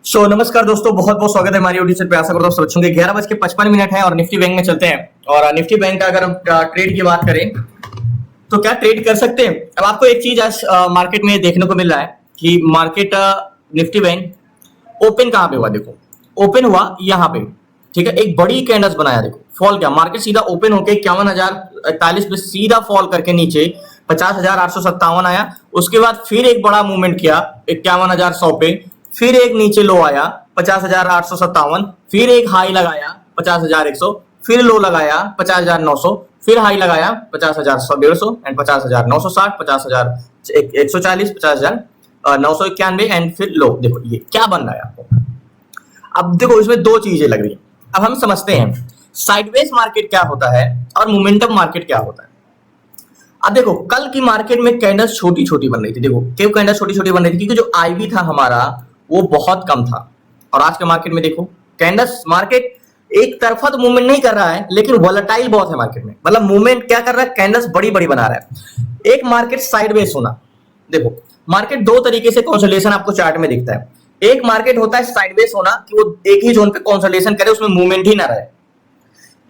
नमस्कार दोस्तों, बहुत बहुत स्वागत है हमारी यूट्यूब पे। आशा करता हूँ सब अच्छे होंगे। 11:55 है और निफ्टी बैंक में चलते हैं। और निफ्टी बैंक का अगर हम ट्रेड की बात करें तो क्या ट्रेड कर सकते हैं। अब आपको एक चीज आज मार्केट में देखने को मिल रहा है कि मार्केट निफ्टी बैंक ओपन कहाँ पे हुआ। देखो ओपन हुआ यहाँ पे, ठीक है। एक बड़ी कैंडल्स बनाया, देखो फॉल किया मार्केट, सीधा ओपन होके 51,041 पे सीधा फॉल करके नीचे 50,857 आया। उसके बाद फिर एक बड़ा मूवमेंट किया 51,100 पे, फिर एक नीचे लो आया 50,857, फिर एक हाई लगाया 50,100, फिर लो लगाया 50,900, फिर हाई लगाया 50,150 एंड 50,960, 50,140, 50,991 एंड फिर लो। देखो ये क्या बन रहा है आपको। अब देखो इसमें दो चीजें लग रही है। अब हम समझते हैं साइडवेज मार्केट क्या होता है और मोमेंटम मार्केट क्या होता है। अब देखो कल की मार्केट में कैंडल्स छोटी छोटी बन रही थी। देखो क्यों कैंडल्स छोटी छोटी बन रही थी, क्योंकि जो आईवी था हमारा वो बहुत कम था। और आज के मार्केट में देखो कैंडल्स, मार्केट एक तरफा तो मूवमेंट नहीं कर रहा है लेकिन वोलेटाइल बहुत है मार्केट में। मतलब मूवमेंट क्या कर रहा है, कैंडल्स बड़ी बड़ी बना रहा है। एक मार्केट साइडवेज होना, देखो मार्केट दो तरीके से कंसोलिडेशन आपको चार्ट में दिखता है। एक मार्केट होता है साइडवेज होना कि वो एक ही जोन पे कंसोलिडेशन करे, उसमें मूवमेंट ही ना रहे।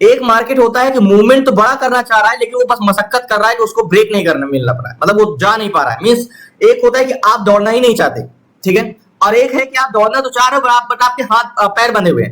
एक मार्केट होता है कि मूवमेंट तो बड़ा करना चाह रहा है लेकिन वो बस मशक्कत कर रहा है कि उसको ब्रेक नहीं करना मिलना पड़ा है, मतलब वो जा नहीं पा रहा है। मींस एक होता है कि आप दौड़ना ही नहीं चाहते, ठीक है, और एक है कि आप दौड़ना तो चाह रहे हो बट आपके हाथ पैर बंधे हुए हैं।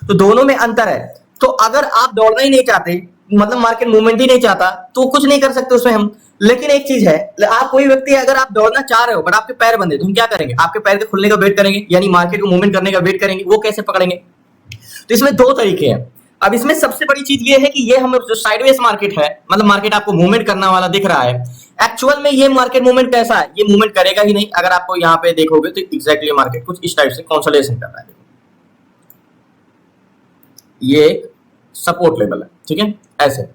तो दोनों में अंतर है। तो अगर आप दौड़ना ही नहीं चाहते, मतलब मार्केट मूवमेंट ही नहीं चाहता, तो कुछ नहीं कर सकते उसमें हम। लेकिन एक चीज है, आप कोई व्यक्ति अगर आप दौड़ना चाह रहे हो बट आपके पैर बंधे, तो हम क्या करेंगे, आपके पैर के खुलने का वेट करेंगे, यानी मार्केट को मूवमेंट करने का वेट करेंगे। वो कैसे पकड़ेंगे। तो इसमें दो तरीके हैं। अब इसमें सबसे बड़ी चीज ये है कि ये हम जो साइडवेज मार्केट है, मतलब मार्केट आपको मूवमेंट करने वाला दिख रहा है, एक्चुअल में ये मार्केट मूवमेंट कैसा है, ये मूवमेंट करेगा ही नहीं। अगर आपको यहाँ पे देखोगे तो एग्जैक्टली मार्केट कुछ इस टाइप से कंसोलिडेशन कर रहा है। ये एक सपोर्ट लेवल है, ठीक है, ऐसे।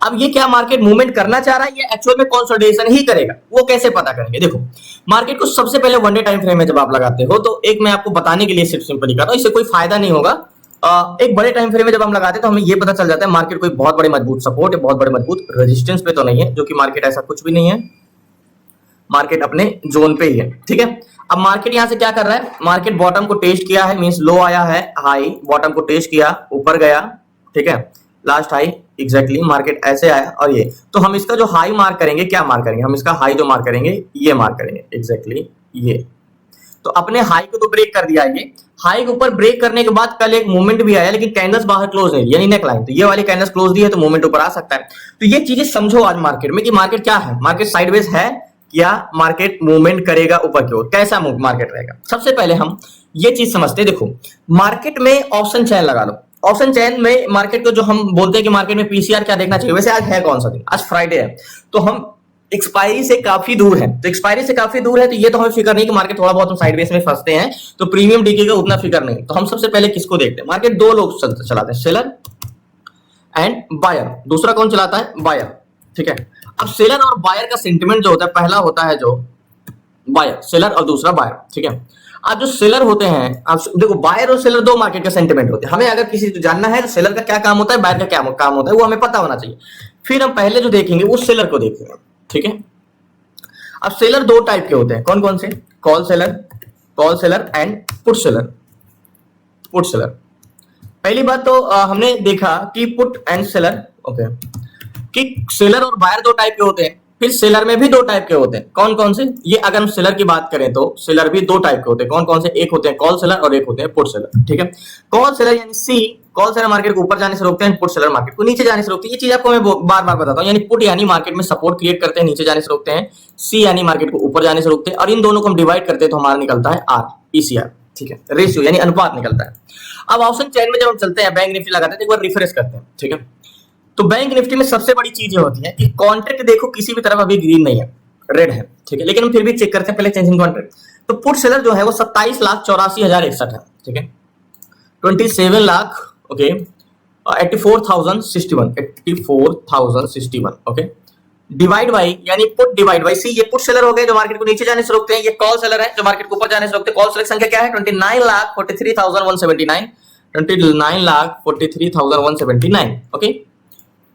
अब ये क्या मार्केट मूवमेंट करना चाह रहा है, ये एक्चुअल में कंसोलिडेशन ही करेगा। वो कैसे पता करेंगे, देखो मार्केट को सबसे पहले वन डे टाइम फ्रेम में जब आप लगाते हो, तो एक मैं आपको बताने के लिए सिर्फ सिंपली कर रहा हूं, इससे कोई फायदा नहीं होगा। एक बड़े टाइम फ्रेम में जब हम लगाते हैं तो हमें ये पता चल जाता है मार्केट कोई बहुत बड़े मजबूत सपोर्ट या बहुत बड़े मजबूत रेजिस्टेंस पे तो नहीं है, जो कि मार्केट ऐसा कुछ भी नहीं है। मार्केट अपने जोन पे ही है, ठीक है। अब मार्केट यहां से क्या कर रहा है, मार्केट बॉटम को टेस्ट किया है, मींस लो आया है, हाई बॉटम को टेस्ट किया, ऊपर गया, ठीक है, लास्ट हाई एग्जैक्टली मार्केट ऐसे आया। और ये तो हम इसका जो हाई मार्क करेंगे, क्या मार्क करेंगे, हम इसका हाई जो मार्क करेंगे ये मार्क करेंगे एग्जैक्टली ये। तो अपने हाई को तो ब्रेक कर दिया। ये हाई के ऊपर ब्रेक करने के बाद कल एक मूवमेंट भी आया लेकिन कैंडल्स बाहर क्लोज नहीं, यानी नेक लाइन, तो ये वाली कैंडल्स क्लोज दी है तो मूवमेंट ऊपर आ सकता है। तो ये चीजें समझो आज मार्केट में कि मार्केट क्या है, मार्केट साइडवेज है या मार्केट मूवमेंट करेगा ऊपर की ओर, कैसा मार्केट रहेगा। सबसे पहले हम ये चीज समझते हैं। देखो मार्केट में ऑप्शन चैन लगा लो। ऑप्शन चैन में मार्केट को जो हम बोलते हैं कि मार्केट में पीसीआर क्या देखना चाहिए, वैसे आज है कौन सा दिन, आज फ्राइडे है, तो हम एक्सपायरी से काफी दूर है। तो एक्सपायरी से काफी दूर है तो ये तो हमें फिक्र नहीं कि मार्केट थोड़ा बहुत हम साइडवेज में फंसते हैं, तो प्रीमियम डीके का उतना फिक्र नहीं। तो हम सबसे पहले किसको देखते हैं, मार्केट दो लोग चलाते हैं, सेलर एंड बायर। दूसरा कौन चलाता है, बायर, ठीक है। अब सेलर और बायर का सेंटिमेंट जो होता है, पहला होता है जो बायर, सेलर, और दूसरा बायर, ठीक है। अब जो सेलर होते हैं, आप देखो बायर और सेलर दो मार्केट का सेंटिमेंट होते हैं। हमें अगर किसी को जानना है तो सेलर का क्या काम होता है, बायर का क्या काम होता है, वो हमें पता होना चाहिए। फिर हम पहले जो देखेंगे वो सेलर को देखेंगे, ठीक है। अब सेलर दो टाइप के होते हैं, कौन कौन से, call seller and put seller. Put seller, पहली बात तो हमने देखा कि पुट एंड सेलर, ओके, कि सेलर और बायर दो टाइप के होते हैं। फिर सेलर में भी दो टाइप के होते हैं, कौन कौन से, ये अगर हम सेलर की बात करें तो सेलर भी दो टाइप के होते हैं, कौन कौन से, एक होते हैं कॉल सेलर और एक होते हैं पुट सेलर, ठीक है। कॉल सेलर यानी सी, कॉल सेलर मार्केट को ऊपर जाने से रोकते हैं, पुट सेलर मार्केट को नीचे जाने से रोकते हैं। ये चीज आपको मैं बार बार बताता हूं, यानी पुट यानी मार्केट में सपोर्ट क्रिएट करते हैं, नीचे जाने से रोकते हैं, सी यानी मार्केट को ऊपर जाने से रोकते हैं। और इन दोनों को हम डिवाइड करते हैं तो हमारा निकलता है आर, पीसीआर, ठीक है, रेशियो यानी अनुपात निकलता है। अब ऑप्शन चैन में जब हम चलते हैं, बैंक निफ्टी लगाते हैं तो एक बार रिफ्रेश करते हैं, ठीक है। तो बैंक निफ्टी में सबसे बड़ी चीज ये होती है कि कॉन्ट्रैक्ट देखो किसी भी तरफ अभी ग्रीन नहीं है, रेड है, ठीक है, लेकिन हम फिर भी चेक करते हैं पहले चेंजिंग कॉन्ट्रैक्ट। तो पुट सेलर जो है वो 27,84,061 है, ठीक है, 27 lakh, okay, 84,061, okay, divide by, यानी पुट डिवाइड बाई सी। ये पुट सेलर हो गए जो मार्केट को नीचे जाने से रोकते हैं, ये कॉल सेलर है जो मार्केट को ऊपर जाने से रोकते हैं। कॉल सेलर संख्या क्या है, 29,43,179, 29,43,179, ओके,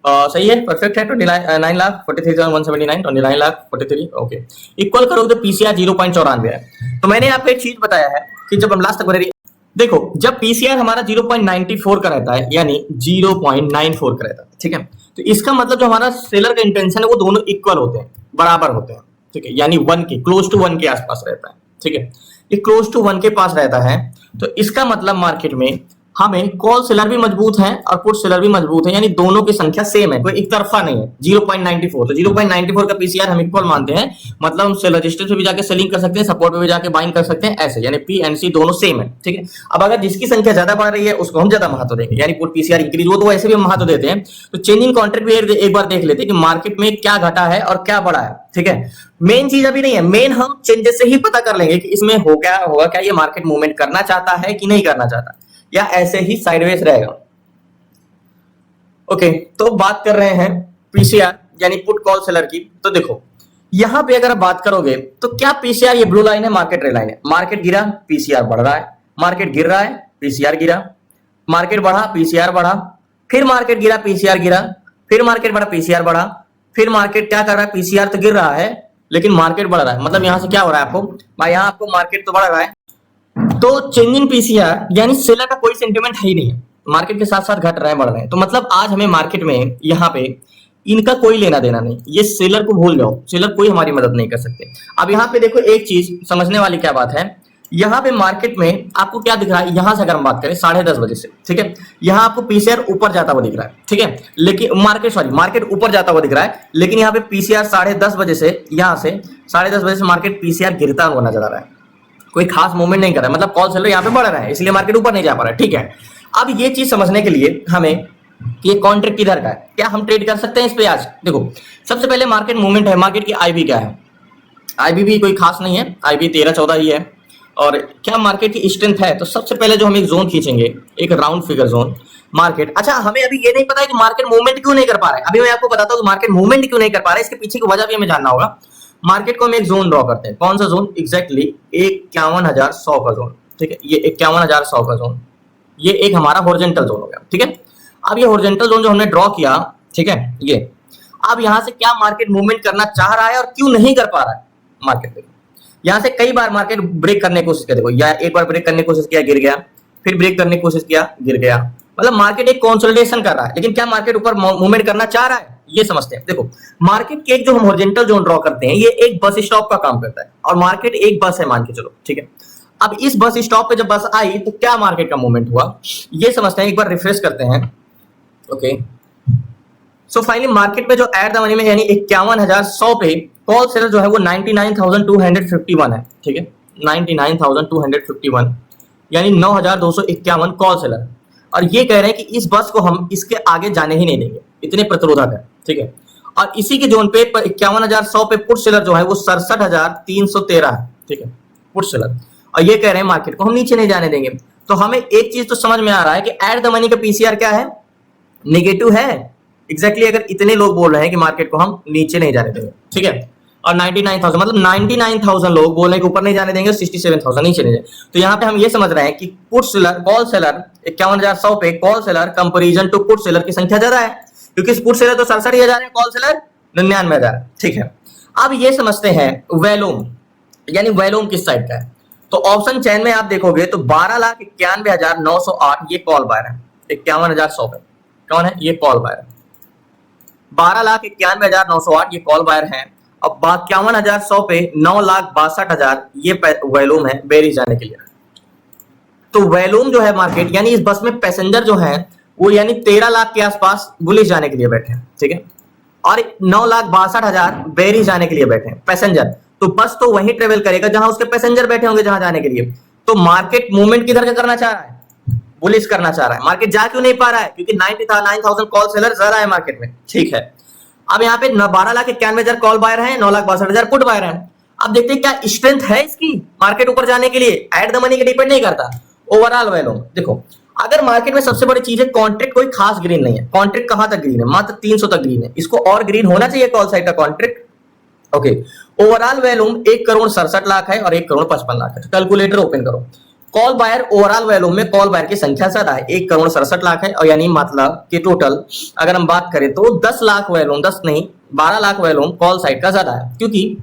सही है, परफेक्ट है। 29,43,179, 29,43,, ओके, इक्वल करोगे तो पीसीआर 0.94 है। तो मैंने आपको एक चीज बताया है कि जब हम लास्ट तक बने, देखो जब पीसीआर हमारा 0.94 का रहता है, यानी 0.94 का रहता है, ठीक है, तो इसका मतलब जो हमारा सेलर का इंटेंशन है वो दोनों इक्वल होते हैं, बराबर होते हैं, ठीक है, यानी 1 के क्लोज टू 1 के आसपास रहता है, ठीक है, ये क्लोज टू 1 के पास रहता है। तो इसका मतलब मार्केट में हमें कॉल सेलर भी मजबूत है और पुट सेलर भी मजबूत है, यानी दोनों की संख्या सेम है, कोई एक तरफा नहीं है। 0.94, तो 0.94 का पीसीआर हम इक्वल मानते हैं, मतलब हम सेलर रजिस्टर पे भी जाके सेलिंग कर सकते हैं, सपोर्ट पे भी जाके बाइंग कर सकते हैं, ऐसे, यानी पी एंड सी दोनों सेम है, ठीक है। अब अगर जिसकी संख्या ज्यादा बढ़ रही है उसको हम ज्यादा महत्व देंगे, यानी पुट पीसीआर इंक्रीज हो तो वैसे भी हम महत्व देते हैं। तो चेंजिंग कॉन्ट्रैक्ट भी एक बार देख लेते हैं कि मार्केट में क्या घटा है और क्या बढ़ा है, ठीक है। मेन चीज अभी नहीं है, मेन हम चेंजेस से ही पता कर लेंगे कि इसमें हो क्या होगा, क्या ये मार्केट मूवमेंट करना चाहता है कि नहीं करना चाहता, या ऐसे ही साइडवेज रहेगा। ओके, तो बात कर रहे हैं पीसीआर यानी पुट कॉल सेलर की। तो देखो यहां पे अगर आप बात करोगे तो क्या पीसीआर, ये ब्लू लाइन है, मार्केट रेड लाइन है, मार्केट गिरा पीसीआर बढ़ रहा है, मार्केट गिर रहा है पीसीआर गिरा, मार्केट बढ़ा पीसीआर बढ़ा, फिर मार्केट गिरा पीसीआर गिरा, फिर मार्केट बढ़ा पीसीआर बढ़ा, फिर मार्केट क्या कर रहा है, पीसीआर तो गिर रहा है लेकिन मार्केट बढ़ रहा है। मतलब यहां से क्या हो रहा है आपको भाई, यहां आपको मार्केट तो बढ़ रहा है, तो चेंजिंग पीसीआर यानी सेलर का कोई सेंटीमेंट है ही नहीं है, मार्केट के साथ साथ घट रहे हैं बढ़ रहे हैं। तो मतलब आज हमें मार्केट में यहाँ पे इनका कोई लेना देना नहीं, ये सेलर को भूल जाओ, सेलर कोई हमारी मदद नहीं कर सकते। अब यहाँ पे देखो एक चीज समझने वाली क्या बात है, यहाँ पे मार्केट में आपको क्या दिख रहा है, यहां से अगर हम बात करें 10:30 बजे से, ठीक है, यहाँ आपको पीसीआर ऊपर जाता हुआ दिख रहा है, ठीक है, लेकिन मार्केट ऊपर जाता हुआ दिख रहा है, लेकिन यहाँ पे पीसीआर 10:30 बजे से, यहाँ से 10:30 बजे से मार्केट पीसीआर गिरता हुआ नजर आ रहा है, कोई खास मूवमेंट नहीं कर रहा है, मतलब कॉल सेलर यहाँ पे बढ़ रहा है, इसलिए मार्केट ऊपर नहीं जा पा रहा है, ठीक है। अब ये चीज समझने के लिए हमें ये कॉन्ट्रैक्ट किधर का है, क्या हम ट्रेड कर सकते हैं इस पे आज। देखो सबसे पहले मार्केट मूवमेंट है, मार्केट की आईबी क्या है, आईबी भी कोई खास नहीं है, आईबी 13-14 ही है। और क्या मार्केट की स्ट्रेंथ है, तो सबसे पहले जो हम एक जोन खींचेंगे, एक राउंड फिगर जोन मार्केट। अच्छा हमें अभी ये नहीं पता है कि मार्केट मूवमेंट क्यों नहीं कर पा रहा है, अभी मैं आपको बताता हूँ मार्केट मूवमेंट क्यों नहीं कर पा रहा है, इसके पीछे की वजह भी हमें जानना होगा। मार्केट को हम एक जोन ड्रॉ करते हैं, कौन सा जोन, एग्जैक्टली 51,100 का जोन, ठीक है, ये 51,100 का जोन, ये एक हमारा हॉरिजॉन्टल जोन हो गया, ठीक है। अब ये हॉरिजॉन्टल जोन जो हमने ड्रॉ किया, ठीक है, ये अब यहां से क्या मार्केट मूवमेंट करना चाह रहा है और क्यों नहीं कर पा रहा है मार्केट। देखो यहां से कई बार मार्केट ब्रेक करने की कोशिश किया, देखो या एक बार ब्रेक करने की कोशिश किया गिर गया, फिर ब्रेक करने की कोशिश किया गिर गया, मतलब मार्केट एक कंसोलिडेशन कर रहा है, लेकिन क्या मार्केट ऊपर मूवमेंट करना चाह रहा है, ये समझते हैं। देखो मार्केट के एक जो हम हॉरिजॉन्टल जोन ड्रॉ करते हैं, ये एक बस स्टॉप का काम करता है, और मार्केट एक बस है मान के चलो, ठीक है। अब इस बस स्टॉप पे जब बस आई तो क्या मार्केट का मूवमेंट हुआ, ये समझते हैं, एक बार रिफ्रेश करते हैं। ओके, सो फाइनली मार्केट में जो एट द मनी में यानी 51,100 पे कॉल सेलर जो है वो 99,251 है, ठीक है, 99,251 यानी 9,251 कॉल सेलर, और ये कह रहे हैं कि इस बस को हम इसके आगे जाने ही नहीं देंगे, इतने प्रतिरोधक है, ठीक है। और इसी के जोन पे 51,100 पे पुट सेलर जो है वो 67,313 है, ठीक है, पुट सेलर, और ये कह रहे हैं मार्केट को हम नीचे नहीं जाने देंगे। तो हमें एक चीज तो समझ में आ रहा है कि एट द मनी का पीसीआर क्या है, नेगेटिव है, एग्जैक्टली अगर इतने लोग बोल रहे हैं कि मार्केट को हम नीचे नहीं जाने देंगे, ठीक है, और 99,000 मतलब 99,000 लोग बोल रहे हैं कि ऊपर नहीं जाने देंगे, 67,000 नीचे नहीं जाए। तो यहाँ पे हम ये समझ रहे हैं कि पुट सेलर कॉल सेलर 51,100 पे call seller comparison to put seller की संख्या ज्यादा है, क्योंकि पुट सेलर तो 67,000 है, कॉल सेलर 99,000, ठीक है। अब ये समझते हैं वैल्यूम, यानी वैल्यूम किस साइड का है। तो ऑप्शन चैन में आप देखोगे तो 12,91,908 ये कॉल बायर है, 51,100 पे कौन है, ये कॉल बायर है, 12,91,908 ये कॉल बायर है। अब 51,100 पे 9,62,000 ये वैल्यूम है बेरिज जाने के लिए। तो वैल्यूम जो है मार्केट यानी इस बस में पैसेंजर जो है वो यानी 13 लाख के आसपास बुलिश जाने के लिए बैठे हैं, ठीक है, और 9,62,000 बेरिज जाने के लिए बैठे हैं पैसेंजर। तो बस तो वही ट्रेवल करेगा जहां उसके पैसेंजर बैठे होंगे जहां जाने के लिए। तो मार्केट मूवमेंट किधर का करना चाह रहा है, बुलिश करना चाह रहा है। मार्केट जा क्यों नहीं पा रहा है, क्योंकि 99,000 कॉल सेलर ज्यादा है मार्केट में, ठीक है। अब यहाँ पे 12,91,000 कॉल बायर है, 9,62,000 पुट बायर है। अब देखते हैं क्या स्ट्रेंथ है इसकी मार्केट ऊपर जाने के लिए, एट द मनी के डिपेंड नहीं करता, ओवरऑल वैल्यू। देखो अगर मार्केट में सबसे बड़ी चीज है कॉन्ट्रैक्ट, कोई खास ग्रीन नहीं है, कॉन्ट्रैक्ट कहां तक ग्रीन है, मात्र 300 तक ग्रीन है, इसको और ग्रीन होना चाहिए कॉल साइड का कॉन्ट्रैक्ट। ओके, ओवरऑल वैल्यूम 1,67,00,000 है और 1,55,00,000 है। कैलकुलेटर ओपन करो, कॉल बायर ओवरऑल वैल्यूम में कॉल बायर की संख्या ज्यादा है, 1,67,00,000 है, और यानी मतलब कि टोटल अगर हम बात करें तो 10 लाख वैल्यूम, 10 नहीं 12 लाख वैल्यूम कॉल साइड का ज्यादा है, क्योंकि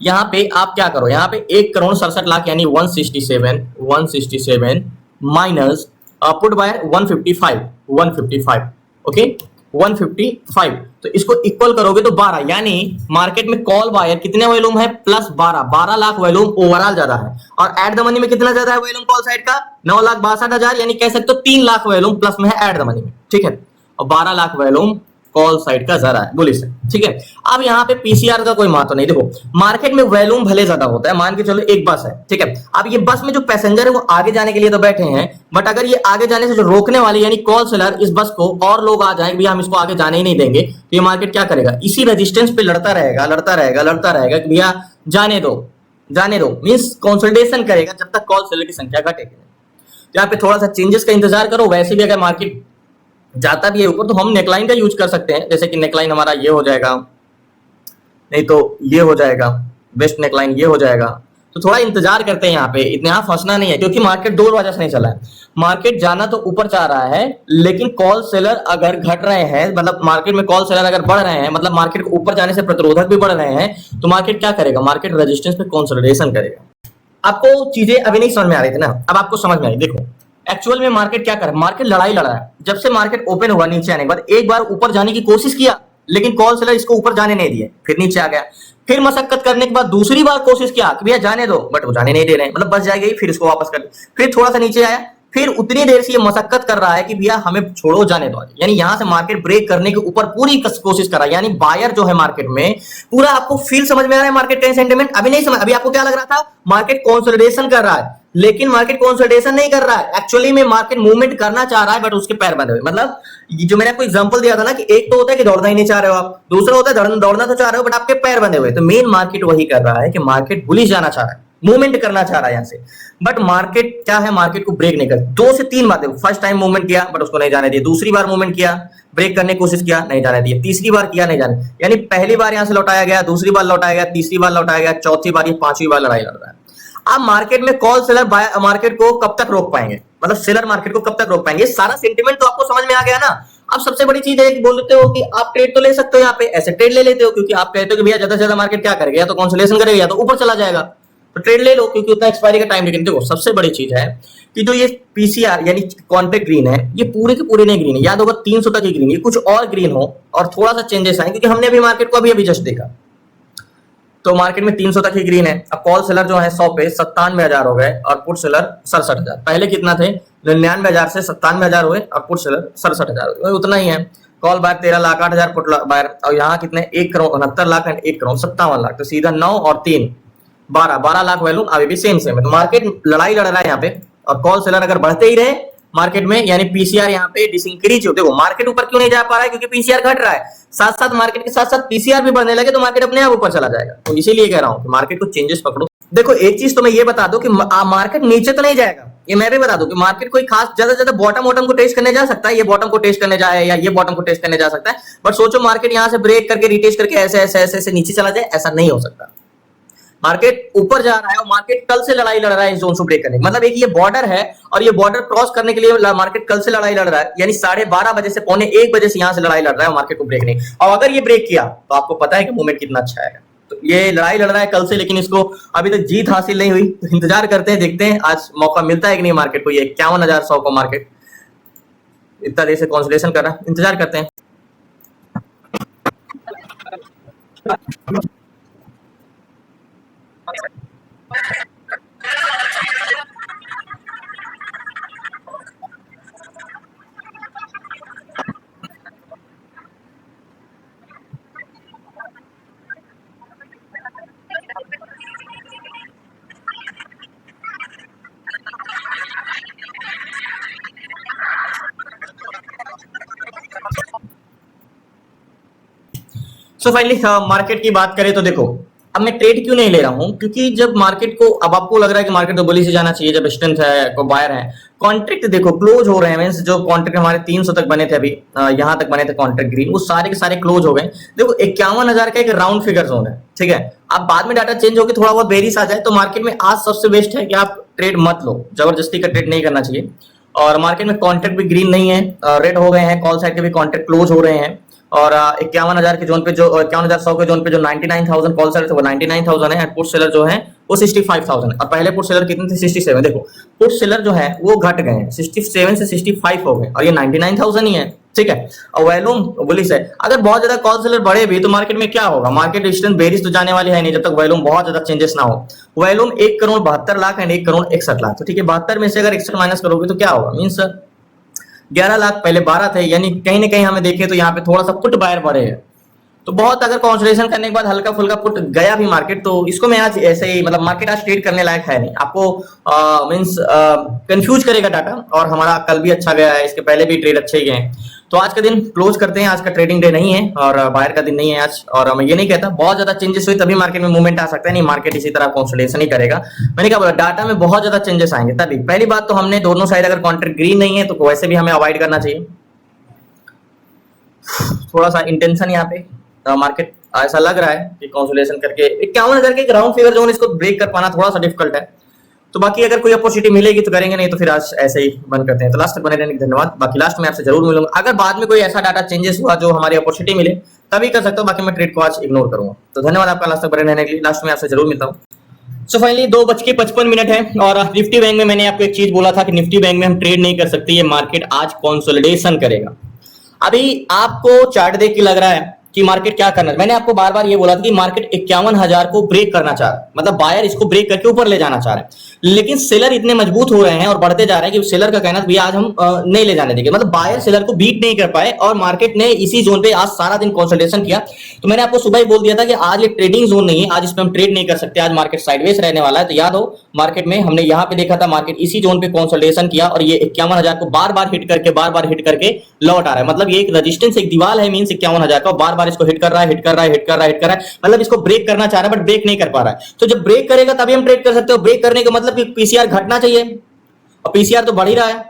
यहाँ पे आप क्या करो, यहाँ पे 1,67,00,000 यानी 167 माइनस पुट बाय 155 ओके 155, तो इसको इक्वल करोगे तो 12, यानी मार्केट में कॉल बायर कितने वॉल्यूम है प्लस 12 लाख वॉल्यूम ओवरऑल ज्यादा है। और एट द मनी में कितना ज्यादा है वॉल्यूम कॉल साइड का 9,62,000, यानी कह सकते हो 3 लाख वॉल्यूम प्लस में है एट द मनी में, ठीक है। और 12 लाख वॉल्यूम कॉल साइड का जरा है बुलिश है, ठीक है। अब यहाँ पे पीसीआर का कोई महत्व नहीं, देखो मार्केट में वॉल्यूम भले ज्यादा होता है, मान के चलो एक बस है, ठीक है। अब ये बस में जो पैसेंजर है वो आगे जाने के लिए तो बैठे हैं, बट अगर ये आगे जाने से जो रोकने वाले यानी कॉल सेलर इस बस को और लोग आ जाए भैया हम इसको आगे जाने ही नहीं देंगे, तो ये मार्केट क्या करेगा, इसी रेजिस्टेंस पे लड़ता रहेगा कि भैया जाने दो मींस कंसोलिडेशन करेगा जब तक कॉल सेलर की संख्या घटेगी। यहाँ पे थोड़ा सा चेंजेस का इंतजार करो। वैसे भी अगर मार्केट जाता भी है ऊपर तो हम नेकलाइन का यूज कर सकते हैं, जैसे कि नेकलाइन हमारा ये हो जाएगा, नहीं तो ये हो जाएगा, बेस्ट नेकलाइन ये हो जाएगा। तो थोड़ा इंतजार करते हैं, यहाँ पे इतना यहाँ फंसना नहीं है, क्योंकि मार्केट दो वजह से नहीं चला है। मार्केट जाना तो ऊपर चाह रहा है, लेकिन कॉल सेलर अगर घट रहे हैं, मतलब मार्केट में कॉल सेलर अगर बढ़ रहे हैं, मतलब मार्केट को ऊपर जाने से प्रतिरोधक भी बढ़ रहे हैं, तो मार्केट क्या करेगा, मार्केट रेजिस्टेंस पे कंसोलिडेशन करेगा। आपको चीजें अभी नहीं समझ में आ रही थी ना, अब आपको समझ में आई। देखो एक्चुअल में मार्केट क्या कर रहा है, मार्केट लड़ाई लड़ रहा है। जब से मार्केट ओपन हुआ नीचे आने के बाद एक बार ऊपर जाने की कोशिश किया, लेकिन कॉल सेलर इसको ऊपर जाने नहीं दिए, फिर नीचे आ गया। फिर मशक्कत करने के बाद दूसरी बार कोशिश किया कि भैया जाने दो, बट वो जाने नहीं दे रहे हैं, मतलब बस जाएगी, फिर इसको वापस कर, फिर थोड़ा सा नीचे आया, फिर उतनी देर से ये मशक्कत कर रहा है कि भैया हमें छोड़ो जाने दो, यानी यहां से मार्केट ब्रेक करने के ऊपर पूरी कोशिश कर रहा है। यानी बायर जो है मार्केट में पूरा, आपको फील समझ में आ रहा है मार्केट का सेंटीमेंट? अभी नहीं समझ, अभी आपको क्या लग रहा था मार्केट कंसोलिडेशन कर रहा है, लेकिन मार्केट कंसोलिडेशन नहीं कर रहा है, एक्चुअली में मार्केट मूवमेंट करना चाह रहा है, बट उसके पैर बंधे हुए। मतलब जो मैंने आपको एग्जांपल दिया था ना कि एक तो होता है कि दौड़ना ही नहीं चाह रहे हो आप, दूसरा होता है दौड़ना तो चाह रहे हो बट आपके पैर बंधे हुए। तो मेन मार्केट वही कर रहा है कि मार्केट बुलिश जाना चाह रहा है, मूवमेंट करना चाह रहा है यहां से, बट मार्केट क्या है, मार्केट को ब्रेक नहीं कर। 2 से 3 बातें, फर्स्ट टाइम मूवमेंट किया बट उसको नहीं जाने दिया, दूसरी बार मूवमेंट किया ब्रेक करने की कोशिश किया नहीं जाने दिया, तीसरी बार किया नहीं जाने, यानी पहली बार यहां से लौटाया गया, दूसरी बार लौटाया गया, तीसरी बार लौटाया गया, चौथी बार, ये 5वीं बार लड़ाई लड़ रहा है। अब मार्केट में कॉल सेलर मार्केट को कब तक रोक पाएंगे, मतलब सेलर मार्केट को कब तक रोक पाएंगे, सारा सेंटीमेंट तो आपको समझ में आ गया ना। अब सबसे बड़ी चीज है कि बोलते हो कि आप ट्रेड तो ले सकते हो, यहाँ पे ऐसे ट्रेड ले लेते हो, क्योंकि आप कहते हो कि भैया ज्यादा से ज्यादा मार्केट क्या करेगा, या तो कंसोलिडेशन करेगा या तो ऊपर चला जाएगा, तो ट्रेड ले लो क्योंकि उतना एक्सपायरी का टाइम। लेकिन देखो सबसे बड़ी चीज है कि जो ये पीसीआर यानी कॉन्ट्रैक्ट ग्रीन है, ये पूरे के पूरे नहीं ग्रीन है, याद होगा 300 तक ही ग्रीन, ये कुछ और ग्रीन हो और थोड़ा सा चेंजेस आए, क्योंकि हमने अभी मार्केट को अभी जस्ट देखा तो मार्केट में 300 तक ही ग्रीन है। अब कॉल सेलर जो है 100 पे 97,000 हो गए और पुट सेलर 67,000। पहले कितना थे, 99,000 से 97,000 हुए और पुट सेलर 67,000 हुए, उतना ही है। कॉल बायर 13,08,000, पुट बायर, और यहाँ कितने 1,69,00,000 एंड 1,57,00,000, तो सीधा 9 और 3 12 लाख वैल्यू अभी भी सेम है। तो मार्केट लड़ाई लड़ रहा है यहाँ पे, और कॉल सेलर अगर बढ़ते ही रहे मार्केट में, यानी पीसीआर यहाँ पे डिसइंक्रीज होते हो। मार्केट ऊपर क्यों नहीं जा पा रहा है, क्योंकि पीसीआर घट रहा है, साथ साथ मार्केट के साथ साथ पीसीआर भी बढ़ने लगे तो मार्केट अपने आप ऊपर चला जाएगा। तो इसीलिए कह रहा हूं कि मार्केट को चेंजेस पकड़ो। देखो एक चीज तो मैं ये बता दूं कि मार्केट नीचे तो नहीं जाएगा, ये मैं भी बता दूं कि मार्केट कोई खास ज्यादा बॉटम को टेस्ट करने जा सकता है, ये बॉटम को टेस्ट करने जाए या ये बॉटम को टेस्ट करने जा सकता है, बट सोचो मार्केट यहां से ब्रेक करके रिटेस्ट करके ऐसे नीचे चला जाए, ऐसा नहीं हो सकता। मार्केट ऊपर जा रहा है और मार्केट कल से लड़ाई लड़ रहा है इस जोन से ब्रेक करने, मतलब एक ये बॉर्डर है और ये बॉर्डर क्रॉस करने के लिए मार्केट कल से लड़ाई लड़ रहा है, यानी 12:30 बजे से 1:45 से यहां से लड़ाई लड़ रहा है मार्केट को ब्रेक नहीं। और अगर ये ब्रेक किया तो आपको पता है कि मूवमेंट कितना अच्छा है। तो ये लड़ाई लड़ रहा है कल से, लेकिन इसको अभी तक जीत हासिल नहीं हुई, तो इंतजार करते हैं, देखते हैं आज मौका मिलता है कि नहीं मार्केट को। ये 51,100 को मार्केट इतना देर से कंसोलिडेशन कर रहा है, इंतजार करते हैं। सो फाइनली मार्केट की बात करें तो देखो अब मैं ट्रेड क्यों नहीं ले रहा हूं, क्योंकि जब मार्केट को, अब आपको लग रहा है कि मार्केट तो बुलिश से जाना चाहिए, जब स्ट्रेंथ है को बायर है, कॉन्ट्रैक्ट देखो क्लोज हो रहे हैं, मींस जो कॉन्ट्रैक्ट हमारे 300 तक बने थे अभी, यहां तक बने थे कॉन्ट्रैक्ट ग्रीन, वो सारे के सारे क्लोज हो गए। देखो 51,000 का एक राउंड फिगर जोन है, ठीक है। अब बाद में डाटा चेंज होकर थोड़ा बहुत वेरियस आ जाए, तो मार्केट में आज सबसे बेस्ट है कि आप ट्रेड मत लो, जबरदस्ती का ट्रेड नहीं करना चाहिए। और मार्केट में कॉन्ट्रैक्ट भी ग्रीन नहीं है, रेड हो गए हैं, कॉल साइड के भी कॉन्ट्रैक्ट क्लोज हो रहे हैं, और 51,000 के जोन पे जो 51,100 के जोन पे जो 99,000 कॉल सेलर थे वो 99,000 है, एंड पुट सेलर जो है वो 65,000 है। और पहले पुट सेलर कितने थे? 67। देखो पुट सेलर जो है वो घट गए हैं, 67 से 65 हो गए, और ये 99,000 ही है, ठीक है। और वॉल्यूम बुलिश है। अगर बहुत ज्यादा कॉल सेलर बढ़े भी तो मार्केट में क्या होगा? मार्केट डिस्टेंस बेरिश तो जाने वाली है नहीं जब तक वॉल्यूम बहुत ज्यादा चेंजेस ना हो। वॉल्यूम 1,72,00,000 एंड 1,61,00,000, तो ठीक है 72 में से अगर 61 माइनस करोगे तो क्या होगा? मीन्स 11 लाख, पहले 12 थे, यानी कहीं ना कहीं हमें देखें तो यहाँ पे थोड़ा सा पुट बायर बढ़े हैं। तो बहुत अगर कंसोलिडेशन करने के बाद हल्का फुल्का पुट गया भी मार्केट, तो इसको मैं आज ऐसे ही मतलब मार्केट आज ट्रेड करने लायक है नहीं, आपको मींस कंफ्यूज करेगा डाटा। और हमारा कल भी अच्छा गया है, इसके पहले भी ट्रेड अच्छे ही गए हैं। तो आज का दिन क्लोज करते हैं, आज का ट्रेडिंग डे नहीं है और बायर का दिन नहीं है आज। और मैं ये नहीं कहता बहुत ज्यादा चेंजेस हुई तभी मार्केट में मूवमेंट आ सकता है, नहीं मार्केट इसी तरह कंसोलिडेशन ही करेगा। मैंने क्या बोला, डाटा में बहुत ज्यादा चेंजेस आएंगे तभी। पहली बात तो हमने दोनों साइड अगर कॉन्ट्रैक्ट ग्रीन नहीं है तो वैसे भी हमें अवॉइड करना चाहिए। थोड़ा सा इंटेंशन यहाँ पे मार्केट ऐसा लग रहा है कि कंसोलिडेशन करके 51,000 के ग्राउंड फिगर जोन इसको ब्रेक कर पाना थोड़ा सा डिफिकल्ट है। तो बाकी अगर कोई अपॉर्चुनिटी मिलेगी तो करेंगे, नहीं तो फिर आज ऐसे ही बंद करते हैं। तो लास्ट तक बने रहने के धन्यवाद। बाकी लास्ट में आपसे जरूर मिलूंगा, अगर बाद में कोई ऐसा डाटा चेंजेस हुआ जो हमारी अपॉर्चुनिटी मिले तभी कर सकता हूँ, बाकी मैं ट्रेड को आज इग्नोर करूंगा। तो धन्यवाद आपका लास्ट तक बने रहने के लिए। लास्ट में आपसे जरूर मिलता हूँ। सो फाइनली 2:55 है और निफ्टी बैंक में मैंने आपको एक चीज बोला था कि निफ्टी बैंक में हम ट्रेड नहीं कर सकते, ये मार्केट आज कंसोलिडेशन करेगा। अभी आपको चार्ट देख के लग रहा है कि मार्केट क्या करना है। मैंने आपको बार बार ये बोला था कि मार्केट 51,000 को ब्रेक करना चाह रहा है, मतलब बायर इसको ब्रेक करके ऊपर ले जाना चाह रहा है। लेकिन सेलर इतने मजबूत हो रहे हैं और बढ़ते जा रहे हैं कि सेलर का कहना भी आज हम नहीं ले जाने देंगे, मतलब बायर सेलर को बीट नहीं कर पाए और मार्केट ने इसी जोन पे आज सारा दिन कंसोलिडेशन किया। तो मैंने आपको सुबह ही बोल दिया था कि आज ये ट्रेडिंग जोन नहीं है, आज इस पे हम ट्रेड नहीं कर सकते, आज मार्केट साइडवेज रहने वाला है। तो याद हो मार्केट में हमने यहाँ पे देखा था मार्केट इसी जोन पे कंसोलिडेशन किया और ये 51,000 को बार बार हिट करके लौट आ रहा है। मतलब ये एक रेजिस्टेंस, एक दीवार है, मींस 51,000 का बार बार इसको हिट कर रहा है, मतलब इसको ब्रेक करना चाह रहा है बट ब्रेक नहीं कर पा रहा है। तो जब ब्रेक करेगा तभी हम ट्रेड कर सकते हो। ब्रेक करने का मतलब कि पीसीआर घटना चाहिए और पीसीआर तो बढ़ ही रहा है,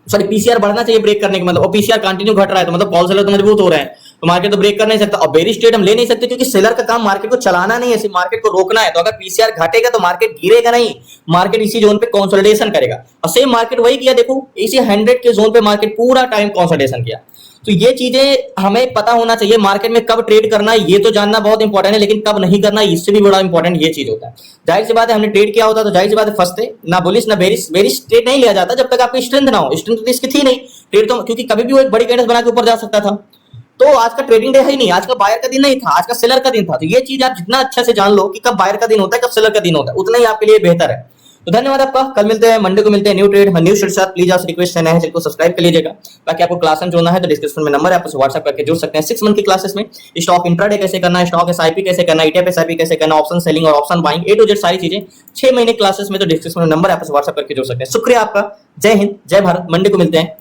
सॉरी पीसीआर बढ़ना चाहिए ब्रेक करने का मतलब, और पीसीआर कंटिन्यू घट रहा है तो मतलब कॉल सेलर तो मजबूत हो रहे हैं, तो मार्केट तो ब्रेक कर नहीं सकता। और बेरिश ट्रेड हम ले नहीं सकते क्योंकि सेलर का काम मार्केट को चलाना नहीं है, सिर्फ मार्केट को रोकना है। तो अगर पीसीआर घटेगा तो मार्केट गिरेगा नहीं, मार्केट इसी जोन पे कंसोलिडेशन करेगा। और सेम मार्केट वही किया, देखो इसी 100 के जोन पे मार्केट पूरा टाइम कंसोलिडेशन किया। तो ये चीजें हमें पता होना चाहिए, मार्केट में कब ट्रेड करना है ये तो जानना बहुत इंपॉर्टेंट है, लेकिन कब नहीं करना इससे भी बड़ा इंपॉर्टेंट ये चीज होता है। जाहिर सी बात है हमने ट्रेड किया होता तो जाहिर सी बात है फंसते ना, बुलिश ना बेरिश। बेरिश ट्रेड नहीं लिया जाता जब तक आपकी स्ट्रेंथ ना हो, स्ट्रेंथ तो इसकी थी नहीं ट्रेड तो, क्योंकि कभी भी वो एक बड़ी कैंडल बना के ऊपर जा सकता था। तो आज का ट्रेडिंग डे है ही नहीं, आज का बायर का दिन नहीं था, आज का सेलर का दिन था। तो ये चीज आप जितना अच्छा से जान लो कि कब बायर का दिन होता है, कब सेलर का दिन होता है, उतना ही आपके लिए बेहतर है। तो धन्यवाद आपका, कल मिलते हैं, मंडे को मिलते हैं न्यू ट्रेड न्यू शेयर साथ। प्लीज आप रिक्वेस्ट है चैनल को सब्सक्राइब कर लीजिएगा। बाकी आपको क्लास में जोड़ना है तो डिस्क्रिप्शन में नंबर है, आप उसे व्हाट्सएप करके जुड़ सकते हैं। 6 मंथ की क्लासेस में स्टॉक इंट्राडे कैसे करना है, स्टॉक एसआईपी कैसे करना है, ईटीएफ एसआईपी कैसे करना, ऑप्शन सेलिंग और option buying A to Z सारी चीजें 6 महीने क्लासेस में, तो डिस्क्रिप्शन में नंबर है, आप उसे व्हाट्सएप करके जुड़ सकते हैं। शुक्रिया आपका, जय हिंद जय भारत। मंडे को मिलते हैं।